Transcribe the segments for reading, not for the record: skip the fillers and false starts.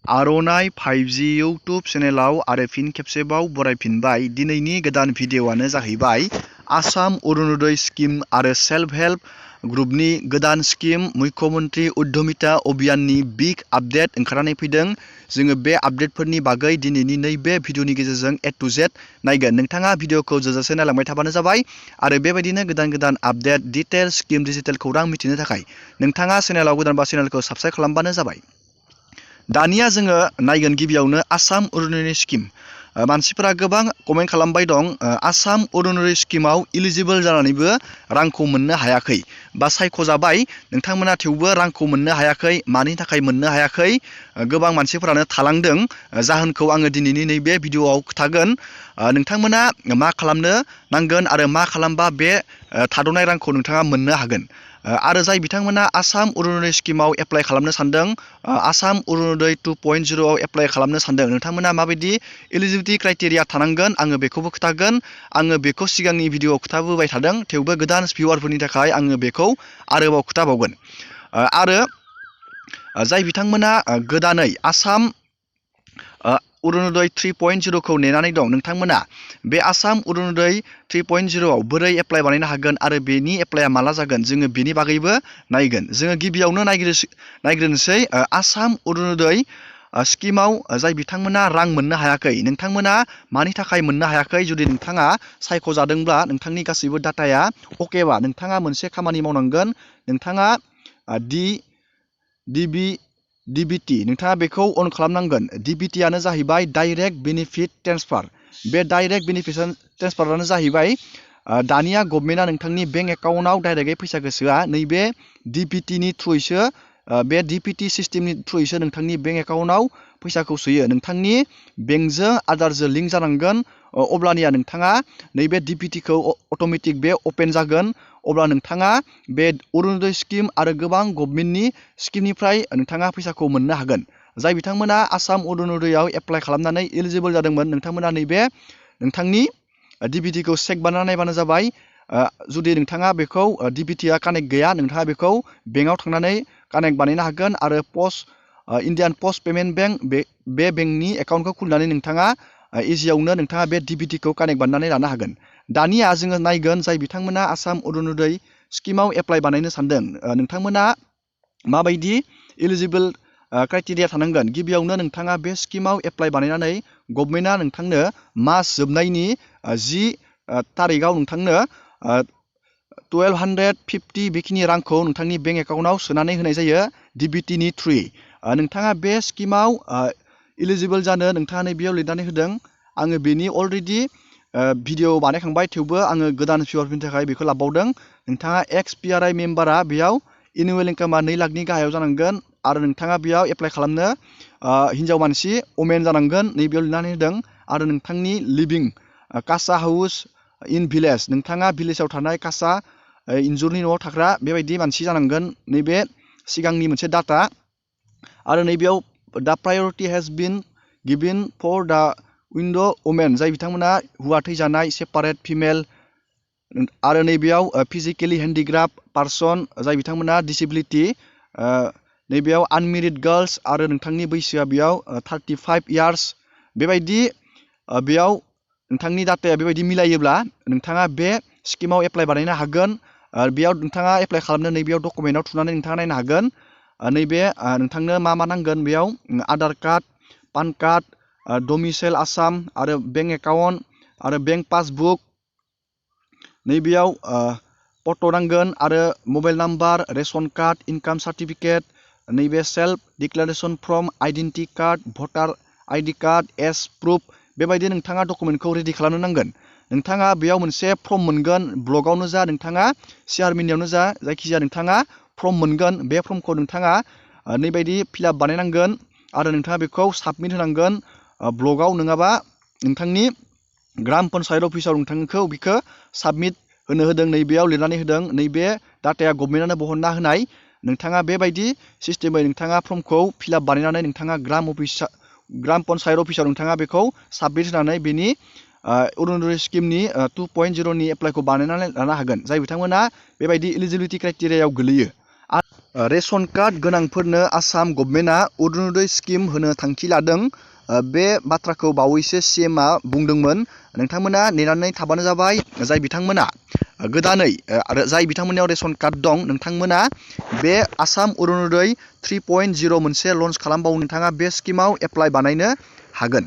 आर'नाइ 5G YouTube चेनेलाव आरो फिन खेबसेबाव बरायफिनबाय। दिनैनि गोदान भिडिअ'आनो जाहैबाय आसाम अरुणोदय स्किम आरो सेल्फ हेल्प ग्रुपनि गोदान स्किम मुख्यमन्त्री उद्यमिता अभियाननि बिग आपडेट ओंखारनानै फैदों। जोङो बे आपडेटफोरनि बागै दिनैनि नैबे भिडिअ'नि गेजेरजों A to Z नायगोन। नोंथाङा भिडिअ'खौ जोबजासे नायलांबाय थाबानो जाबाय आरो बेबायदिनो गोदान गोदान आपडेट डिटेल स्किम डिजिटेल खौरां मिथिनो थाखाय नोंथाङा चेनेलाव गोदानबा चेनेलखौ साबस्क्राइब खालामबानो जाबाय। दानिया जोङो नायगोन गिबियावनो आसाम अरुणोदय स्किम। मानसिफोरा गोबां कमेन्ट खालामबाय दं आसाम अरुणोदय स्किमाव इलिजिबल जानानैबो रांखौ मोननो हायाखै बा सायख'जाबाय नोंथांमोना थेवबो रांखौ मोननो हायाखै। मानि थाखाय मोननो हायाखै? गोबां मानसिफोरानो थालांदों। जाहोनखौ आङो दिनैनि नैबे भिडिअ'आव खिथागोन। नोंथांमोना मा खालामनो नांगोन आरो मा खालामबा बे थाद'नाय रांखौ नोंथाङा मोननो हागोन। आरो जाय बिथांमोना आसाम अरुणोदय स्किमाव एप्लाइ खालामनो सानदों, आसाम अरुणोदय 2.0 आव एप्लाइ खालामनो सानदों, नोंथांमोना माबायदि इलिजिबिलिटि क्राइटेरिया थानांगोन आङो बेखौबो खिथागोन। आङो बेखौ सिगांनि भिडिअ'आव खिथाबोबाय थादों, थेवबो गोदान भिउवारफोरनि थाखाय आङो बेखौ आरोबाव खिथाबावगोन। आरो जाय बिथांमोना गोदानै आसाम अरुणोदय 3.0 खौ नेनानै दं, नोंथांमोना बे आसाम अरुणोदय 3.0 आव बोरै एप्लाइ बानायनो हागोन आरो बेनि एप्लाइआ माला जागोन, जोङो बेनि बागैबो नायगोन। जोङो गिबियावनो नायग्रोनोसै आसाम अरुणोदय स्किमाव जाय बिथांमोना रां मोननो हायाखै, नोंथांमोना मानि थाखाय मोननो हायाखै? जुदि नोंथाङा सायख'जादोंब्ला, नोंथांनि गासैबो डाटाया अकेबा, नोंथाङा मोनसे खामानि मावनांगोन। नोंथाङा DBT नोंथाङा बेखौ अन खालामनांगोन। DBT आनो जाहैबाय डाइरेक्ट बेनिफिट ट्रेन्सफार। बे डाइरेक्ट बेनिफिट ट्रेन्सफारानो जाहैबाय दानिया गभर्नमेन्टआ नोंथांनि बेंक एकाउन्टआव डाइरेक्टयै फैसाखौ सोआ, नैबे DBTनि थ्रुयैसो, बे DBT सिस्टेमनि थ्रुयैसो नोंथांनि बेंक एकाउन्टआव फैसाखौ सोयो। नोंथांनि बेंकजों आधारजों लिंक जानांगोन, अब्लानिया नोंथाङा नैबे DBTखौ अट'मेटिक बे अपेन जागोन। अब्ला नोंथाङा बे अरुणोदय स्किम आरो गोबां गभर्नमेन्टनि स्किमनिफ्राय नोंथाङा फैसाखौ मोननो हागोन। जाय बिथांमोना आसाम अरुणोदयआव एप्लाइ खालामनानै इलिजिबल जादोंमोन, नोंथांमोना नैबे नोंथांनि DBTखौ चेक बानायना नायबानो जाबाय। जुदि नोंथाङा बेखौ DBTआ कानेक्ट गैया, नोंथाङा बेखौ बेंकआव थांनानै कानेक्ट बानायनो हागोन आरो इन्डियान पस्ट पेमेन्ट बेंक बे बेंकनि एकाउन्टखौ खुलिनानै नोंथाङा इजियावनो नोंथाङा बे DBTखौ कानेक्ट बानायनानै लानो हागोन। दानिया जोङो नायगोन जाय बिथांमोना आसाम अरुणोदय स्किमाव एप्लाइ बानायनो सानदों, नोंथांमोना माबायदि इलिजिबल क्राइटेरिया थानांगोन। गिबियावनो नोंथाङा बे स्किमाव एप्लाइ बानायनानै गभर्नमेन्टआ नोंथांनो मास जोबनायनि 10 थारिखआव नोंथांनो 1250 बेखिनि रांखौ नोंथांनि बेंक एकाउन्टआव सोनानै होनाय जायो DBTनि थ्रुयै। नोंथाङा बे स्किमाव इलिजिबल जानो नोंथाङा नैबेयाव लिरनानै होदों। आङो बेनि अलरेडि भिडिअ बानायखांबाय, थेवबो आङो गोदान भिउवारफोरनि थाखाय बेखौ लाबावदों। नोंथाङा XPRI मेम्बारा बेयाव एनुवेल इनकामा 2 लाखनि गाहायाव जानांगोन आरो नोंथाङा बेयाव एप्लाइ खालामनो हिनजाव मानसि अमेन जानांगोन, नैबेयाव लिरनानै होदों। आरो नोंथांनि लिभिं कासा हाउस इन भिलेज, नोंथाङा भिलेजाव थानाय कासा इन्जुरनि न'आव थाग्रा बेबायदि मानसि जानांगोन, नैबे सिगांनि मोनसे डाटा। आरो नैबेयाव दा priority has been given for the उइन्ड' वुमेन, जाय बिथांमोना हौवा थैजानाय सेपारेट फिमेल। आरो नैबेयाव फिजिकेलि हेन्डिक्राफ्ट पार्सन, जाय बिथांमोना डिसेबिलिटि। नैबेयाव आनमेरिड गार्लस आरो नोंथांनि बैसोआ बेयाव 35 इयार्स। बेबायदि बेयाव नोंथांनि डाटाया बेबायदि मिलायोब्ला नोंथाङा बे स्किमाव एप्लाइ बानायनो हागोन। बेयाव नोंथाङा एप्लाइ खालामनो नैबेयाव डकुमेन्टआव थुनानै नोंथाङा नायनो हागोन। नैबे नोंथांनो मा नांगोन, बेयाव Aadhaar card, PAN card, domicile Assam आरो बेंक एकाउन्ट आरो बेंक पासबुक। नैबेयाव फट' नांगोन आरो mobile number, ration card, income certificate, नैबे self declaration form, identity card, voter ID card, age proof. बेबायदि नोंथाङा डकुमेन्टखौ रेडि खालामनो नांगोन। नोंथाङा बेयाव मोनसे फर्म मोनगोन, ब्लगावनो जा, नोंथाङा शेयार मिडियावनो जा, जायखिजाया नोंथाङा फर्म मोनगोन। बे फर्मखौ नोंथाङा नैबायदि फिलआप बानायनांगोन आरो नोंथाङा बेखौ साबमिट होनांगोन ब्लगाव, नङाबा नोंथांनि ग्राम पन्सायत अफिसाव नोंथांखौ बिखौ साबमिट होनो होदों। नैबेयाव लिरनानै होदों, नैबे डाटाया गभर्नमेन्टआनो बहनना होनाय। नोंथाङा बेबायदि सिस्टेमै नोंथाङा फर्मखौ फिलआप बानायनानै नोंथाङा ग्राम पन्सायत अफिसाव नोंथाङा बेखौ साबमिट होनानै बेनि अरुणोदय स्किमनि 2.0 नि एप्लाइखौ बानायनानै लानो हागोन, जाय बिथांमोना बेबायदि इलिजिबिलिटि क्राइटेरियायाव गोलैयो। रेशन कार्ड गोनांफोरनो आसाम गभर्नमेन्टआ अरुणोदय स्किम होनो थांखि लादों। बे बाथ्राखौ बावैसो CMआ बुंदोंमोन। नोंथांमोना नेनानै थाबानो जाबाय। जाय बिथांमोना गोदानै आरो जाय बिथांमोननियाव रेशन कार्ड दं, नोंथांमोना बे आसाम अरुणोदय 3.0 मोनसे लन्च खालामबावो। नोंथाङा बे स्किमाव एप्लाइ बानायनो हागोन।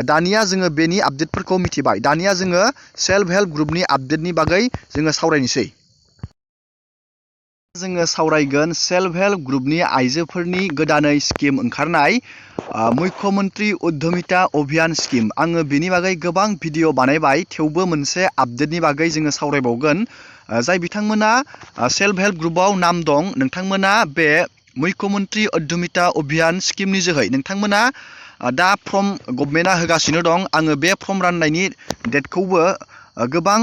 दानिया जोङो बेनि आपडेटफोरखौ मिथिबाय। दानिया जोङो सेल्फ हेल्प ग्रुपनि आपडेटनि बागै जोङो सावरायनोसै। जोङो सावरायगोन सेल्फ हेल्प ग्रुपनि आइजोफोरनि गोदानै स्किम ओंखारनाय मुख्यमन्त्रि उद्यमिता अभियान स्किम। आङो बेनि बागै गोबां भिडिअ बानायबाय, थेवबो मोनसे आपडेटनि बागै जोङो सावरायबावगोन। जाय बिथांमोना सेल्फ हेल्प ग्रुपआव नाम दं, नोंथांमोना बे मुख्यमन्त्रि उद्यमिता अभियान स्किमनि जोहै नोंथांमोना दा फर्म गभर्नमेन्टआ होगासिनो दं। आङो बे फर्म राननायनि डेटखौबो गोबां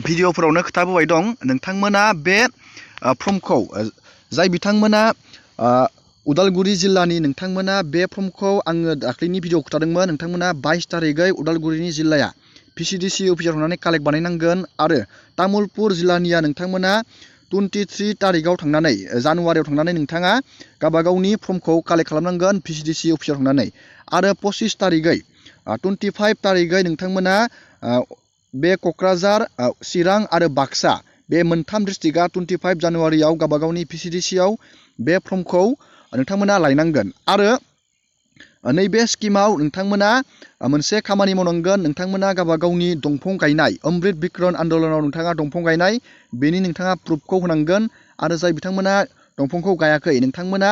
भिडिअफोरावनो खोथाबोबाय दं। नोंथांमोना बे फर्मखौ जाय बिथांमोना उदालगुरि जिल्लानि, नोंथांमोना बे फर्मखौ आङो दाख्लैनि भिडिअ खोथादोंमोन। नोंथांमोना 22 तारिखै उदालगुरिनि जिल्लाया PCDC अफिसाव थांनानै कालेक्ट बानायनांगोन। आरो तामुलपुर जिल्लानिया नोंथांमोना 23 तारिखआव थांनानै जानुवारियाव थांनानै नोंथाङा गावबागावनि फर्मखौ कालेक्ट खालामनांगोन PCDC अफिसाव थांनानै। आरो 25 तारिखै 25 तारिखै नोंथांमोना बे क'क्राझार, चिरां आरो बाक्सा बे मोनथाम डिस्ट्रिक्टआ 25 जानुवारियाव गावबागावनि PCDCआव बे फर्मखौ नोंथांमोना लायनांगोन। आरो नैबे स्किमाव नोंथांमोना मोनसे खामानि मावनांगोन। नोंथांमोना गावबागावनि दंफां गायनाय, अमृत ब्रिखा आन्दलनाव नोंथाङा दंफां गायनाय, बेनि नोंथाङा प्रुफखौ होनांगोन। आरो जाय बिथांमोना दंफांखौ गायाखै, नोंथांमोना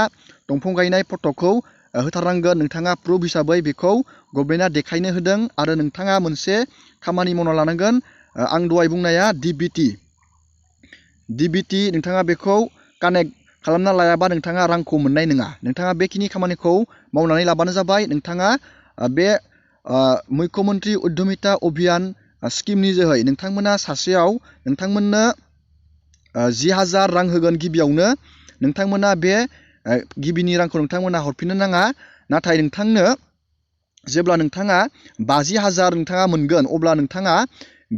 दंफां गायनाय फट'खौ होथारनांगोन। नोंथाङा प्रुफ हिसाबै बेखौ गभर्नमेन्टआ देखायनो होदों। आरो नोंथाङा मोनसे खामानि मावना लानांगोन। आं दहाय बुंनाया DBT नोंथाङा बेखौ कानेक्ट खालामना लायाबा नोंथाङा रांखौ मोननाय नङा। नोंथाङा बेखिनि खामानिखौ मावनानै लाबानो जाबाय। नोंथाङा बे मुख्यमन्त्रि उद्यमिता अभियान स्किमनि जोहै नोंथांमोना सासेयाव नोंथांमोननो 10,000 रां होगोन गिबियावनो। नोंथांमोना बे गिबिनि रांखौ नोंथांमोना हरफिननो नाङा। नाथाय नोंथांनो जेब्ला नोंथाङा 50,000 नोंथाङा मोनगोन, अब्ला नोंथाङा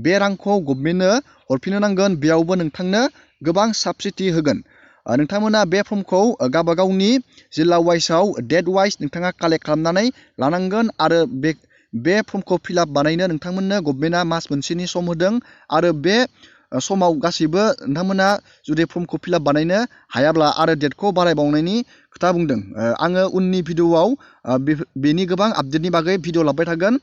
बे रांखौ गभर्नमेन्टनो हरफिननो नांगोन। बेयावबो नोंथांनो गोबां साबसिडि होगोन। नोंथांमोना बे फर्मखौ गावबागावनि जिल्ला वाइसआव डेट वाइस नोंथाङा कालेक्ट खालामनानै लानांगोन। आरो बे फर्मखौ फिलआप बानायनो नोंथांमोननो गभर्नमेन्टआ मास मोनसेनि सम होदों। आरो बे समाव गासैबो नोंथांमोना जुदि फर्मखौ फिलआप बानायनो हायाब्ला आरो डेटखौ बारायबावनायनि खोथा बुंदों। आङो उननि भिडिअआव बेनि गोबां आपडेटनि बागै भिडिअ लाबोबाय थागोन।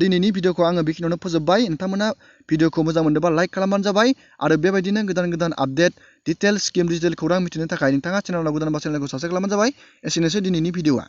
दिनैनि भिडिअखौ आङो बेखिनियावनो फोजोबबाय। नोंथांमोना भिडिअखौ मोजां मोनदोंबा लाइक खालामबानो जाबाय। आरो बेबायदिनो गोदान आपडेट, डिटेल स्किम, डिटेल खौरां मिथिनो थाखाय नोंथाङा चेनेलाव गोदानबा चेनेलखौ साबस्क्राइब खालामबानो जाबाय। एसेनोसै दिनैनि भिडिअआ।